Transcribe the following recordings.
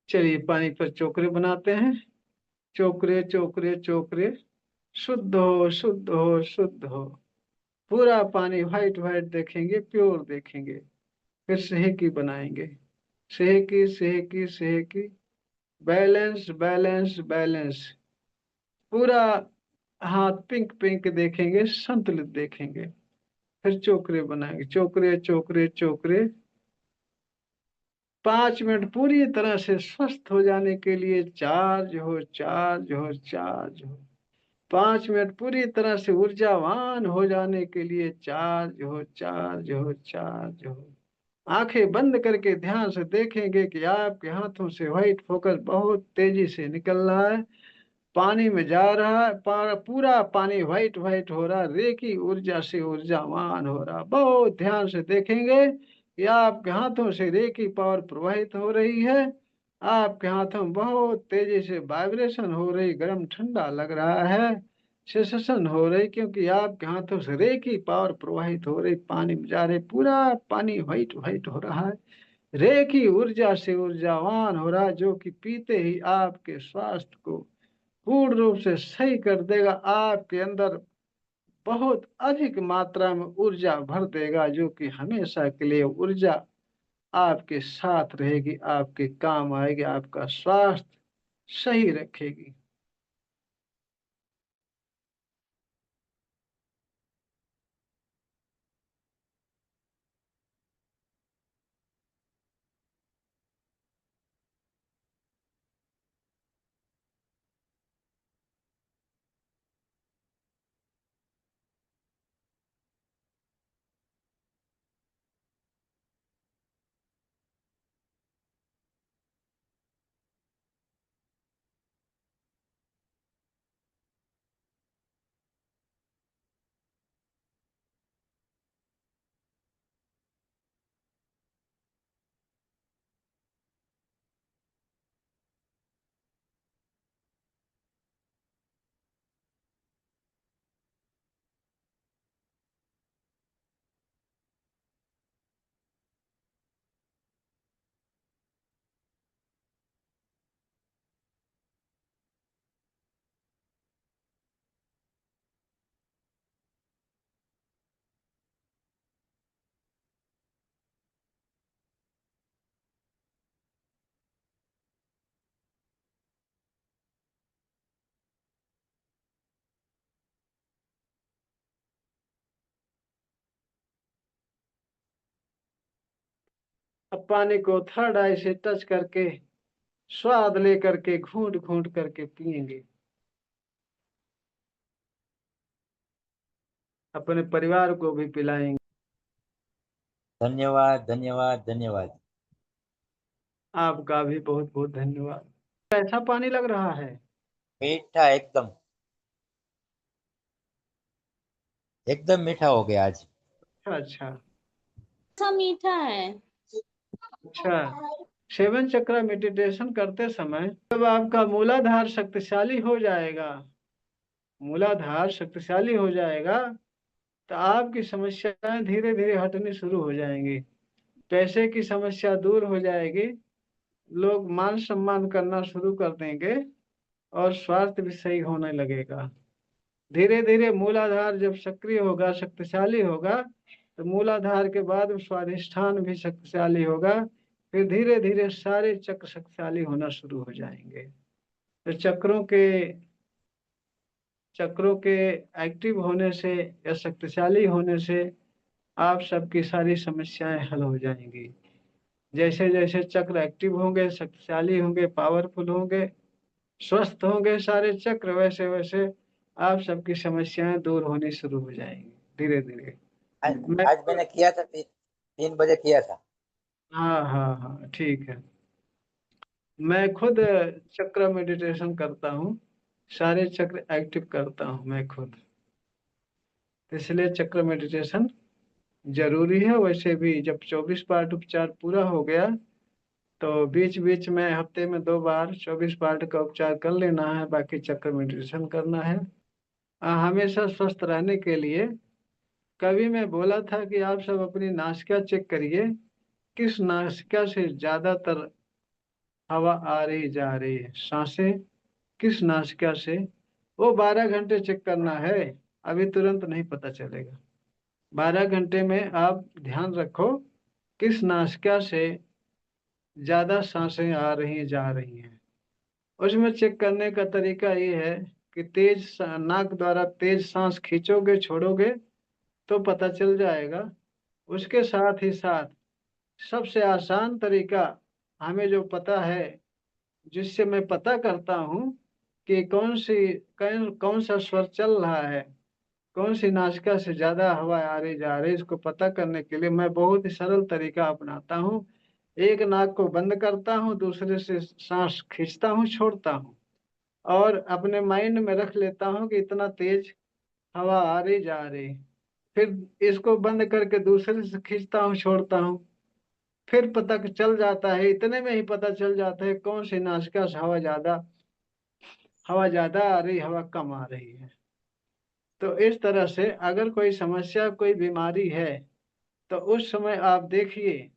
चलिए पानी पर चोकरे बनाते हैं। चोकरे चोकरे चोकरे, शुद्ध हो शुद्ध हो शुद्ध हो। पूरा पानी व्हाइट व्हाइट देखेंगे, प्योर देखेंगे। फिर सेहकी बनाएंगे। सेहकी सेहकी सेहकी, बैलेंस बैलेंस बैलेंस। पूरा हाथ पिंक पिंक देखेंगे, संतुलित देखेंगे। फिर चोकरे बनाएंगे, चोकरे चोकरे चोकरे। 5 मिनट पूरी तरह से स्वस्थ हो जाने के लिए चार्ज हो चार्ज हो चार्ज हो। 5 मिनट पूरी तरह से ऊर्जावान हो जाने के लिए चार्ज हो चार्ज हो चार्ज हो। आंखें बंद करके ध्यान से देखेंगे कि आपके हाथों से व्हाइट फोकस बहुत तेजी से निकल रहा है, पानी में जा रहा है। पूरा पानी व्हाइट व्हाइट हो रहा, रेखी ऊर्जा से ऊर्जावान हो रहा। बहुत ध्यान से देखेंगे कि आपके हाथों से रेखी पावर प्रवाहित हो रही है। आपके हाथों में बहुत तेजी से वाइब्रेशन हो रही, गर्म ठंडा लग रहा है, सेंसेशन हो रही, क्योंकि आपके हाथों से रेखी पावर प्रवाहित हो रही, पानी में जा रही। पूरा पानी व्हाइट व्हाइट हो रहा है, रेखी ऊर्जा से ऊर्जावान हो रहा है, जो कि पीते ही आपके स्वास्थ्य को पूर्ण रूप से सही कर देगा। आपके अंदर बहुत अधिक मात्रा में ऊर्जा भर देगा, जो कि हमेशा के लिए ऊर्जा आपके साथ रहेगी, आपके काम आएगी, आपका स्वास्थ्य सही रखेगी। अब पानी को थर्ड आई से टच करके, स्वाद लेकर के, घूंट घूंट करके पिएंगे। अपने परिवार को भी पिलाएंगे। धन्यवाद धन्यवाद धन्यवाद। आपका भी बहुत बहुत धन्यवाद। कैसा पानी लग रहा है? मीठा एकदम, एकदम मीठा हो गया आज। अच्छा अच्छा। अच्छा मीठा है। अच्छा, सेवन चक्र मेडिटेशन करते समय जब आपका मूलाधार शक्तिशाली हो जाएगा, मूलाधार शक्तिशाली हो जाएगा, तो आपकी समस्याएं धीरे धीरे हटनी शुरू हो जाएंगी। पैसे की समस्या दूर हो जाएगी, लोग मान सम्मान करना शुरू कर देंगे, और स्वास्थ्य भी सही होने लगेगा। धीरे धीरे मूलाधार जब सक्रिय होगा, शक्तिशाली होगा, तो मूलाधार के बाद स्वाधिष्ठान भी शक्तिशाली होगा। फिर धीरे धीरे सारे चक्र शक्तिशाली होना शुरू हो जाएंगे। तो चक्रों के एक्टिव होने से या शक्तिशाली होने से आप सबकी सारी समस्याएं हल हो जाएंगी। जैसे जैसे चक्र एक्टिव होंगे, शक्तिशाली होंगे, पावरफुल होंगे, स्वस्थ होंगे सारे चक्र, वैसे वैसे आप सबकी समस्याएं दूर होनी शुरू हो जाएंगी धीरे धीरे। आज मैं आज मैंने किया था, 3 बजे किया था। हाँ हाँ हाँ, ठीक है। मैं खुद चक्र मेडिटेशन करता हूँ, सारे चक्र एक्टिव करता हूँ मैं खुद। इसलिए चक्र मेडिटेशन जरूरी है। वैसे भी जब 24 पार्ट उपचार पूरा हो गया, तो बीच बीच में हफ्ते में 2 बार 24 पार्ट का उपचार कर लेना है, बाकी चक्र मेडिटेशन करना है। हमेशा स्वस्थ रहने के लिए कभी मैं बोला था कि आप सब अपनी नासिका चेक करिए, किस नासिका से ज्यादातर हवा आ रही जा रही है, सांसें किस नासिका से, वो 12 घंटे चेक करना है, अभी तुरंत नहीं पता चलेगा। 12 घंटे में आप ध्यान रखो किस नासिका से ज्यादा सांसें आ रही जा रही हैं। उसमें चेक करने का तरीका ये है कि नाक द्वारा तेज सांस खींचोगे छोड़ोगे तो पता चल जाएगा। उसके साथ ही साथ सबसे आसान तरीका हमें जो पता है, जिससे मैं पता करता हूँ कि कौन सा स्वर चल रहा है, कौन सी नासिका से ज्यादा हवा आ रही जा रही, इसको पता करने के लिए मैं बहुत ही सरल तरीका अपनाता हूँ। एक नाक को बंद करता हूँ, दूसरे से सांस खींचता हूँ छोड़ता हूँ, और अपने माइंड में रख लेता हूँ कि इतना तेज हवा आ रही जा रही। फिर इसको बंद करके दूसरे से खींचता हूँ छोड़ता हूँ, फिर पता चल जाता है, इतने में ही पता चल जाता है कौन सी नासिका से हवा ज्यादा आ रही, हवा कम आ रही है। तो इस तरह से अगर कोई समस्या कोई बीमारी है तो उस समय आप देखिए,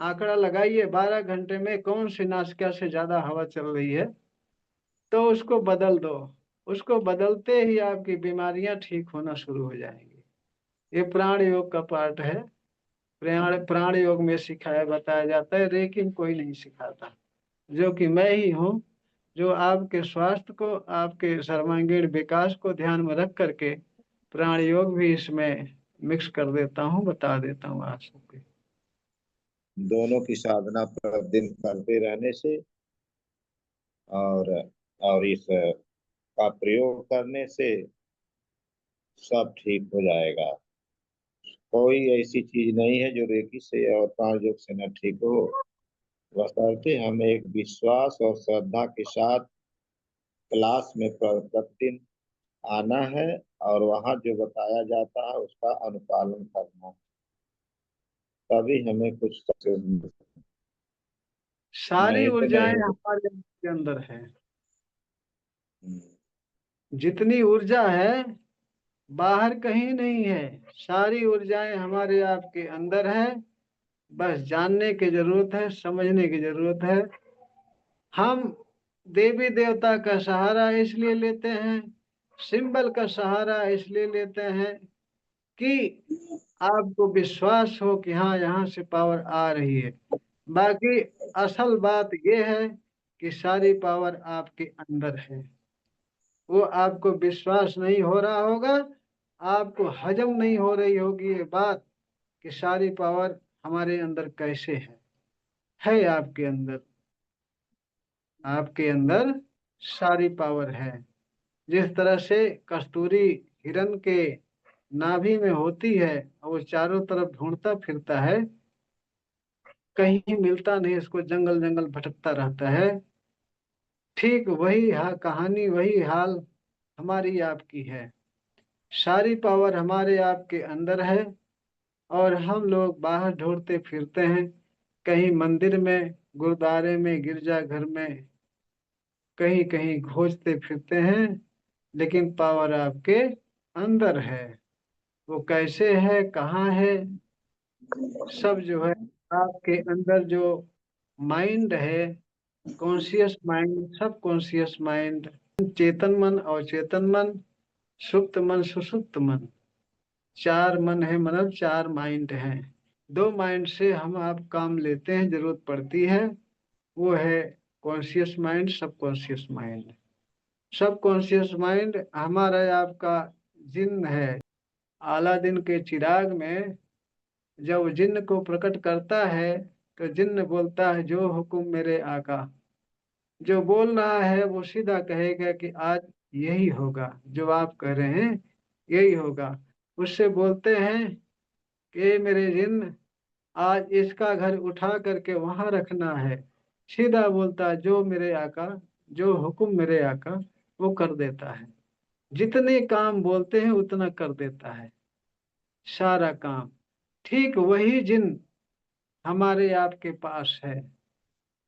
आंकड़ा लगाइए 12 घंटे में कौन सी नासिका से ज्यादा हवा चल रही है, तो उसको बदल दो। उसको बदलते ही आपकी बीमारियां ठीक होना शुरू हो जाएंगी। ये प्राण योग का पार्ट है। प्राण योग में सिखाया बताया जाता है, लेकिन कोई नहीं सिखाता, जो कि मैं ही हूँ, जो आपके स्वास्थ्य को, आपके सर्वांगीण विकास को ध्यान में रख करके प्राण योग भी इसमें मिक्स कर देता हूँ, बता देता हूँ आप सबके। दोनों की साधना प्रतिदिन करते रहने से और इस का प्रयोग करने से सब ठीक हो जाएगा। कोई ऐसी चीज नहीं है जो रेकी से और प्राण योग से न ठीक हो। बशर्ते हमें एक विश्वास और श्रद्धा के साथ क्लास में प्रतिदिन आना है और वहाँ जो बताया जाता है उसका अनुपालन करना है, तभी हमें कुछ सक्सेस मिल सकता है। सारी नहीं तो ऊर्जाएं नहीं। हमारे के अंदर है। हम्म। जितनी ऊर्जा है बाहर कहीं नहीं है, सारी ऊर्जाएं हमारे आपके अंदर है। बस जानने की जरूरत है, समझने की जरूरत है। हम देवी देवता का सहारा इसलिए लेते हैं, सिंबल का सहारा इसलिए लेते हैं कि आपको विश्वास हो कि हाँ यहाँ से पावर आ रही है। बाकी असल बात यह है कि सारी पावर आपके अंदर है। वो आपको विश्वास नहीं हो रहा होगा, आपको हजम नहीं हो रही होगी ये बात कि सारी पावर हमारे अंदर कैसे है आपके अंदर। आपके अंदर सारी पावर है। जिस तरह से कस्तूरी हिरण के नाभि में होती है और वो चारों तरफ ढूंढता फिरता है, कहीं मिलता नहीं, इसको जंगल जंगल भटकता रहता है, ठीक वही कहानी, वही हाल हमारी आपकी है। सारी पावर हमारे आपके अंदर है और हम लोग बाहर ढूंढते फिरते हैं, कहीं मंदिर में, गुरुद्वारे में, गिरजाघर में, कहीं कहीं खोजते फिरते हैं, लेकिन पावर आपके अंदर है। वो कैसे है, कहाँ है, सब जो है आपके अंदर जो माइंड है, कॉन्शियस माइंड, सब कॉन्शियस माइंड, चेतन मन, अवचेतन मन, सुप्त मन, सुसुप्त मन, चार मन है, मतलब चार माइंड हैं। दो माइंड से हम आप काम लेते हैं, जरूरत पड़ती है, वो है कॉन्शियस माइंड, सब कॉन्शियस माइंड। सब कॉन्शियस माइंड हमारा आपका जिन्न है। अलादीन के चिराग में जब जिन्न को प्रकट करता है तो जिन्न बोलता है, जो हुक्म मेरे आका। जो बोल रहा है वो सीधा कहेगा कि आज यही होगा, जो आप कह रहे हैं यही होगा। उससे बोलते हैं कि मेरे जिन्न, आज इसका घर उठा करके वहां रखना है। सीधा बोलता है, जो मेरे आका, जो हुक्म मेरे आका, वो कर देता है। जितने काम बोलते हैं उतना कर देता है, सारा काम। ठीक वही जिन हमारे आपके पास है।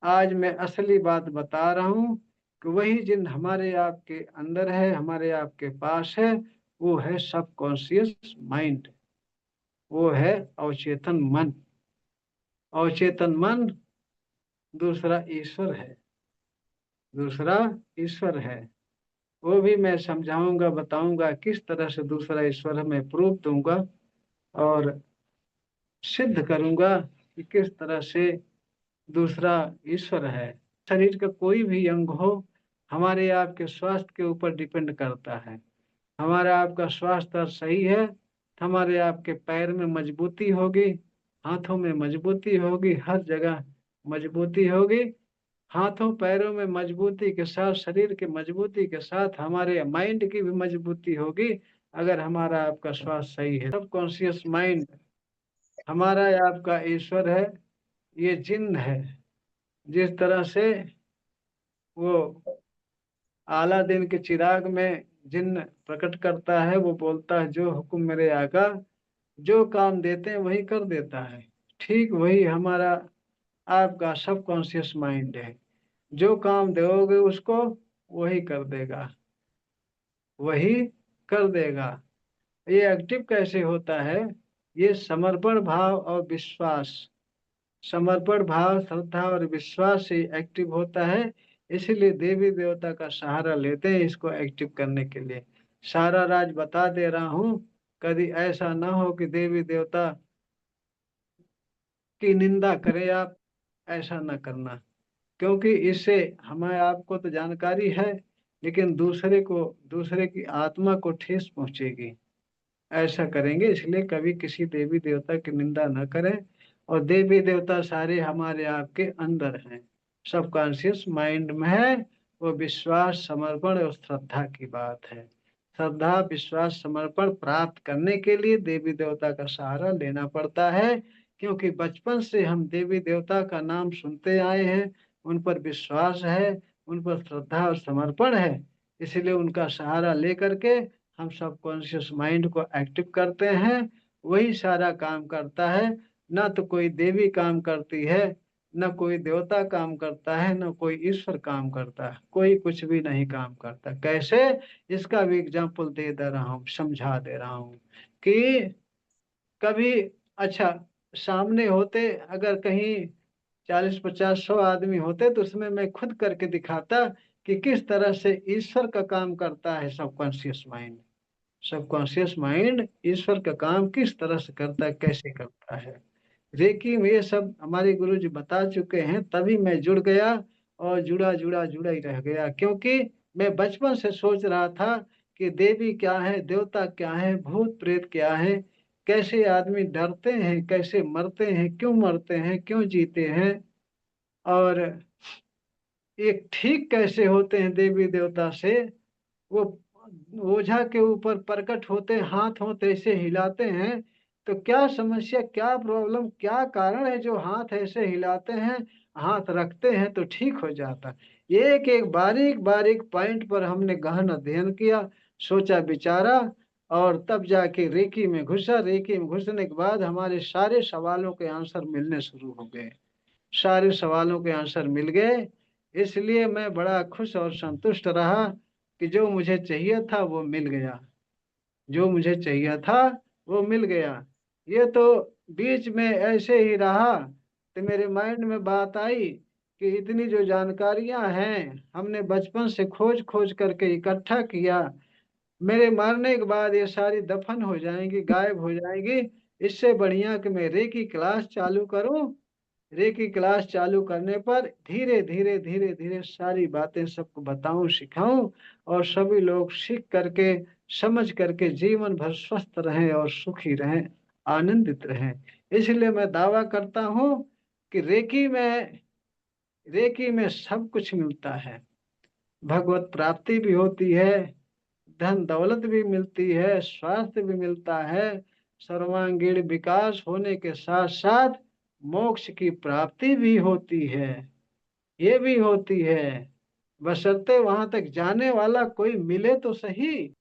आज मैं असली बात बता रहा हूँ कि वही जिन हमारे आपके अंदर है, हमारे आपके पास है, वो है सब कॉन्शियस माइंड, वो है अवचेतन मन। अवचेतन मन दूसरा ईश्वर है, दूसरा ईश्वर है। वो भी मैं समझाऊंगा, बताऊंगा किस तरह से दूसरा ईश्वर है, मैं प्रूफ दूंगा और सिद्ध करूंगा कि किस तरह से दूसरा ईश्वर है। शरीर का कोई भी अंग हो, हमारे आपके स्वास्थ्य के ऊपर डिपेंड करता है। हमारा आपका स्वास्थ्य सही है तो हमारे आपके पैर में मजबूती होगी, हाथों में मजबूती होगी, हर जगह मजबूती होगी। हाथों पैरों में मजबूती के साथ, शरीर की मजबूती के साथ हमारे माइंड की भी मजबूती होगी, अगर हमारा आपका स्वास्थ्य सही है। सब कॉन्शियस माइंड हमारा आपका ईश्वर है, ये जिन्न है। जिस तरह से वो अलादीन के चिराग में जिन्न प्रकट करता है, वो बोलता है जो हुक्म मेरे आका, जो काम देते हैं वही कर देता है। ठीक वही हमारा आपका सब कॉन्शियस माइंड है, जो काम दोगे उसको वही कर देगा, वही कर देगा। ये एक्टिव कैसे होता है? ये समर्पण भाव और विश्वास, समर्पण भाव, श्रद्धा और विश्वास से एक्टिव होता है। इसीलिए देवी देवता का सहारा लेते हैं इसको एक्टिव करने के लिए। सारा राज बता दे रहा हूँ, कभी ऐसा ना हो कि देवी देवता की निंदा करें आप, ऐसा ना करना। क्योंकि इससे हमें आपको तो जानकारी है, लेकिन दूसरे को, दूसरे की आत्मा को ठेस पहुंचेगी। ऐसा करेंगे, इसलिए कभी किसी देवी देवता की निंदा न करें। और देवी देवता सारे हमारे आपके अंदर हैं, सबकॉन्शियस माइंड में है। वो विश्वास, समर्पण और श्रद्धा की बात है। श्रद्धा, विश्वास, समर्पण प्राप्त करने के लिए देवी देवता का सहारा लेना पड़ता है, क्योंकि बचपन से हम देवी देवता का नाम सुनते आए हैं, उन पर विश्वास है, उन पर श्रद्धा और समर्पण है। इसलिए उनका सहारा लेकर के हम सबकॉन्शियस माइंड को एक्टिव करते हैं, वही सारा काम करता है। न तो कोई देवी काम करती है, न कोई देवता काम करता है, न कोई ईश्वर काम करता है, कोई कुछ भी नहीं काम करता। कैसे? इसका भी एग्जाम्पल दे रहा हूँ, समझा दे रहा हूँ कि कभी, अच्छा, सामने होते अगर कहीं 40, 50, 100 आदमी होते तो उसमें मैं खुद करके दिखाता कि किस तरह से ईश्वर का काम करता है सबकॉन्शियस माइंड। सबकॉन्शियस माइंड ईश्वर का काम किस तरह से करता है, कैसे करता है। रेकी में ये सब हमारे गुरु जी बता चुके हैं, तभी मैं जुड़ गया और जुड़ा जुड़ा जुड़ा ही रह गया। क्योंकि मैं बचपन से सोच रहा था कि देवी क्या है, देवता क्या है, भूत प्रेत क्या है, कैसे आदमी डरते हैं, कैसे मरते हैं, क्यों मरते हैं, क्यों जीते हैं, और एक ठीक कैसे होते हैं देवी देवता से। वो ओझा के ऊपर प्रकट होते, हाथ होते ऐसे हिलाते हैं, तो क्या समस्या, क्या प्रॉब्लम, क्या कारण है जो हाथ ऐसे हिलाते हैं, हाथ रखते हैं तो ठीक हो जाता। एक एक बारीक बारीक पॉइंट पर हमने गहन अध्ययन किया, सोचा विचारा, और तब जाके रेकी में घुसा। रेकी में घुसने के बाद हमारे सारे सवालों के आंसर मिलने शुरू हो गए, सारे सवालों के आंसर मिल गए। इसलिए मैं बड़ा खुश और संतुष्ट रहा कि जो मुझे चाहिए था वो मिल गया, जो मुझे चाहिए था वो मिल गया। ये तो बीच में ऐसे ही रहा तो मेरे माइंड में बात आई कि इतनी जो जानकारियां हैं हमने बचपन से खोज खोज करके इकट्ठा किया, मेरे मरने के बाद ये सारी दफन हो जाएंगी, गायब हो जाएंगी। इससे बढ़िया कि मैं रे की क्लास चालू करूं। रे की क्लास चालू करने पर धीरे धीरे धीरे धीरे सारी बातें सबको बताऊं, सिखाऊं, और सभी लोग सीख करके, समझ करके जीवन भर स्वस्थ रहें और सुखी रहें, आनंदित रहें। इसलिए मैं दावा करता हूं कि रेकी में सब कुछ मिलता है। भगवत प्राप्ति भी होती है, धन दौलत भी मिलती है, स्वास्थ्य भी मिलता है, सर्वांगीण विकास होने के साथ साथ मोक्ष की प्राप्ति भी होती है। ये भी होती है, बशर्ते वहां तक जाने वाला कोई मिले तो सही।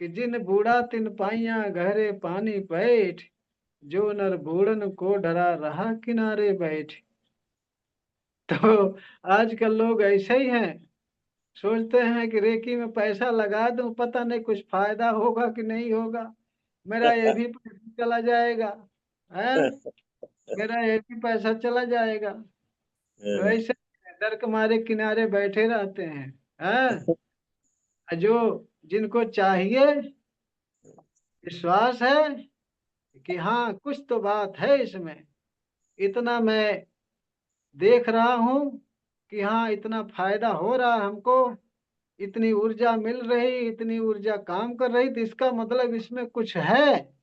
कि जिन बूढ़ा तिन पाइया गहरे पानी बैठ, जो नर बूढ़न को डरा रहा किनारे बैठ। तो आजकल लोग ऐसे ही हैं, सोचते हैं कि रेकी में पैसा लगा दूं, पता नहीं कुछ फायदा होगा कि नहीं होगा, मेरा ये भी पैसा चला जाएगा, है, मेरा ये भी पैसा चला जाएगा। तो ऐसे डर के मारे किनारे बैठे रहते हैं। हाँ? जो जिनको चाहिए, विश्वास है कि हाँ कुछ तो बात है इसमें, इतना मैं देख रहा हूँ कि हाँ इतना फायदा हो रहा है हमको, इतनी ऊर्जा मिल रही, इतनी ऊर्जा काम कर रही, तो इसका मतलब इसमें कुछ है।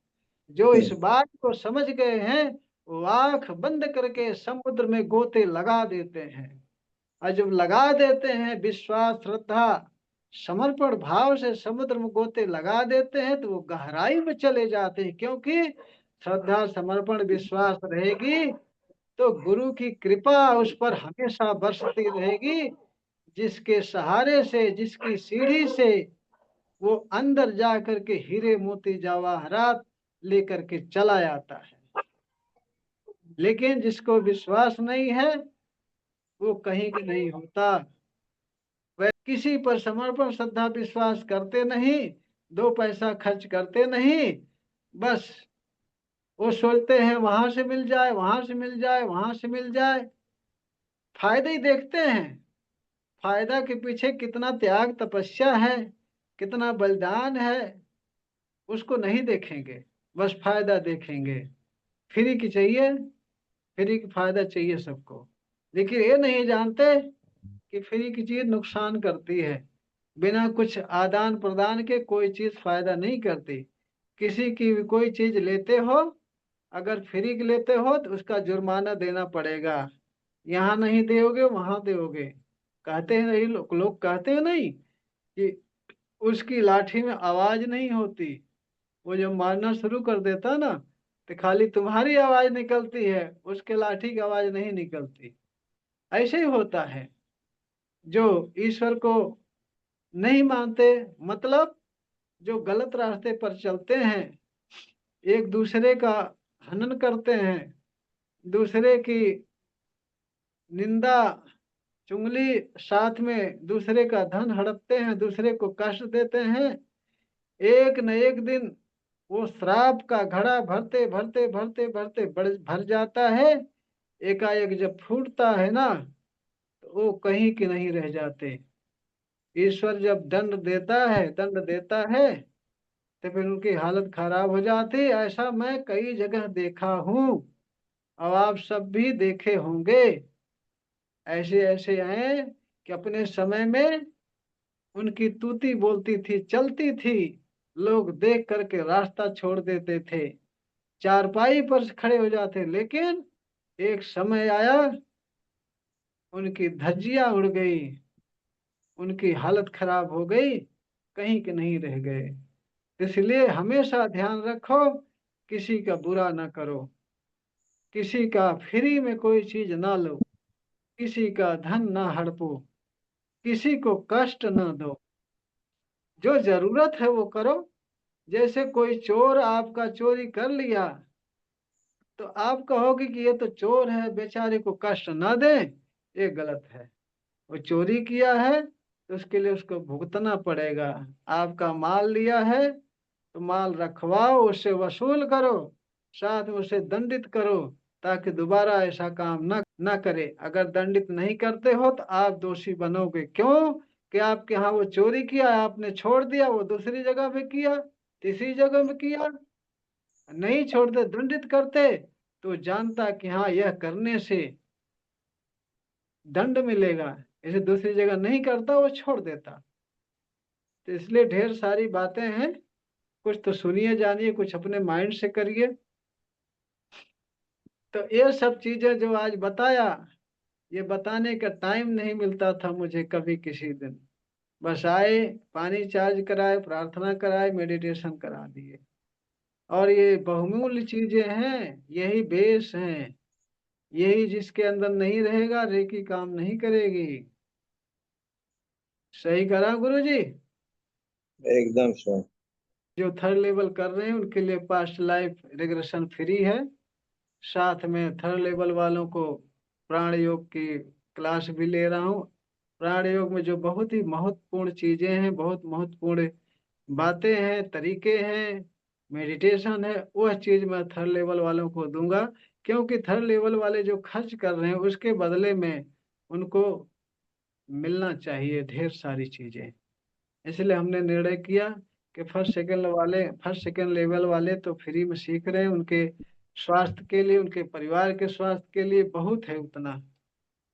जो इस बात को समझ गए हैं वो आंख बंद करके समुद्र में गोते लगा देते हैं। और जब लगा देते हैं विश्वास श्रद्धा समर्पण भाव से समुद्र में गोते लगा देते हैं तो वो गहराई में चले जाते हैं, क्योंकि श्रद्धा समर्पण विश्वास रहेगी तो गुरु की कृपा उस पर हमेशा बरसती रहेगी, जिसके सहारे से, जिसकी सीढ़ी से वो अंदर जा करके हीरे मोती जवाहरात लेकर के चला आता है। लेकिन जिसको विश्वास नहीं है वो कहीं भी नहीं होता। वह किसी पर समर्पण श्रद्धा विश्वास करते नहीं, दो पैसा खर्च करते नहीं, बस वो सोचते हैं वहां से मिल जाए, वहां से मिल जाए, वहां से मिल जाए, फायदे ही देखते हैं। फायदा के पीछे कितना त्याग तपस्या है, कितना बलिदान है, उसको नहीं देखेंगे, बस फायदा देखेंगे। फ्री की चाहिए, फ्री की फायदा चाहिए सबको। लेकिन ये नहीं जानते कि फ्री की चीज नुकसान करती है। बिना कुछ आदान प्रदान के कोई चीज फायदा नहीं करती। किसी की भी कोई चीज लेते हो, अगर फ्री की लेते हो तो उसका जुर्माना देना पड़ेगा। यहाँ नहीं दोगे वहां दोगे। कहते हैं नहीं, लोग कहते हैं नहीं कि उसकी लाठी में आवाज नहीं होती, वो जब मारना शुरू कर देता ना तो खाली तुम्हारी आवाज निकलती है, उसके लाठी की आवाज नहीं निकलती। ऐसे ही होता है। जो ईश्वर को नहीं मानते, मतलब जो गलत रास्ते पर चलते हैं, एक दूसरे का हनन करते हैं, दूसरे की निंदा चुगली, साथ में दूसरे का धन हड़पते हैं, दूसरे को कष्ट देते हैं, एक न एक दिन वो श्राप का घड़ा भरते भरते भरते भरते भर जाता है। एकाएक जब फूटता है ना तो वो कहीं के नहीं रह जाते। ईश्वर जब दंड देता है, दंड देता है तो फिर उनकी हालत खराब हो जाती है। ऐसा मैं कई जगह देखा हूँ, और आप सब भी देखे होंगे। ऐसे ऐसे हैं कि अपने समय में उनकी तूती बोलती थी, चलती थी, लोग देख करके रास्ता छोड़ देते थे, चारपाई पर खड़े हो जाते, लेकिन एक समय आया उनकी धज्जियां उड़ गई, उनकी हालत खराब हो गई, कहीं के नहीं रह गए। इसलिए हमेशा ध्यान रखो, किसी का बुरा ना करो, किसी का फ्री में कोई चीज ना लो, किसी का धन ना हड़पो, किसी को कष्ट ना दो, जो जरूरत है वो करो। जैसे कोई चोर आपका चोरी कर लिया तो आप कहोगे कि ये तो चोर है, बेचारे को कष्ट ना दे, ये गलत है। वो चोरी किया है तो उसके लिए उसको भुगतना पड़ेगा। आपका माल लिया है तो माल रखवाओ, उससे वसूल करो, साथ में उसे दंडित करो, ताकि दोबारा ऐसा काम न करे। अगर दंडित नहीं करते हो तो आप दोषी बनोगे। क्यों? कि आपके यहाँ वो चोरी किया, आपने छोड़ दिया, वो दूसरी जगह पे किया, तीसरी जगह में किया, नहीं छोड़ते, दंडित करते तो जानता कि हाँ यह करने से दंड मिलेगा, इसे दूसरी जगह नहीं करता, वो छोड़ देता। तो इसलिए ढेर सारी बातें हैं, कुछ तो सुनिए जानिए, कुछ अपने माइंड से करिए। तो ये सब चीजें जो आज बताया, ये बताने का टाइम नहीं मिलता था मुझे कभी किसी दिन। बस आए, पानी चार्ज कराए, प्रार्थना कराए, मेडिटेशन करा दिए। और ये बहुमूल्य चीजें हैं, यही बेस हैं, यही जिसके अंदर नहीं रहेगा रेकी काम नहीं करेगी। सही करा गुरुजी? एकदम सही। जो थर्ड लेवल कर रहे हैं उनके लिए पास्ट लाइफ रिग्रेशन फ्री है। साथ में थर्ड लेवल वालों को प्राण योग की क्लास भी ले रहा हूँ। प्राण योग में जो बहुत ही महत्वपूर्ण चीजें हैं, बहुत महत्वपूर्ण बातें हैं, तरीके हैं, मेडिटेशन है, वह चीज मैं थर्ड लेवल वालों को दूंगा। क्योंकि थर्ड लेवल वाले जो खर्च कर रहे हैं उसके बदले में उनको मिलना चाहिए ढेर सारी चीजें। इसलिए हमने निर्णय किया कि फर्स्ट सेकंड लेवल वाले तो फ्री में सीख रहे हैं, उनके स्वास्थ्य के लिए, उनके परिवार के स्वास्थ्य के लिए बहुत है उतना।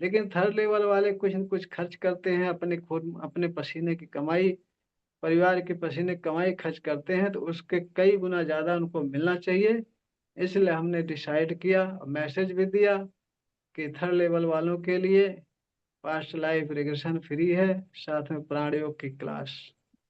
लेकिन थर्ड लेवल वाले कुछ न कुछ खर्च करते हैं, अपने खुद अपने पसीने की कमाई, परिवार के पसीने की कमाई खर्च करते हैं, तो उसके कई गुना ज्यादा उनको मिलना चाहिए। इसलिए हमने डिसाइड किया और मैसेज भी दिया कि थर्ड लेवल वालों के लिए पास्ट लाइफ रिग्रेशन फ्री है, साथ में प्राण योग की क्लास।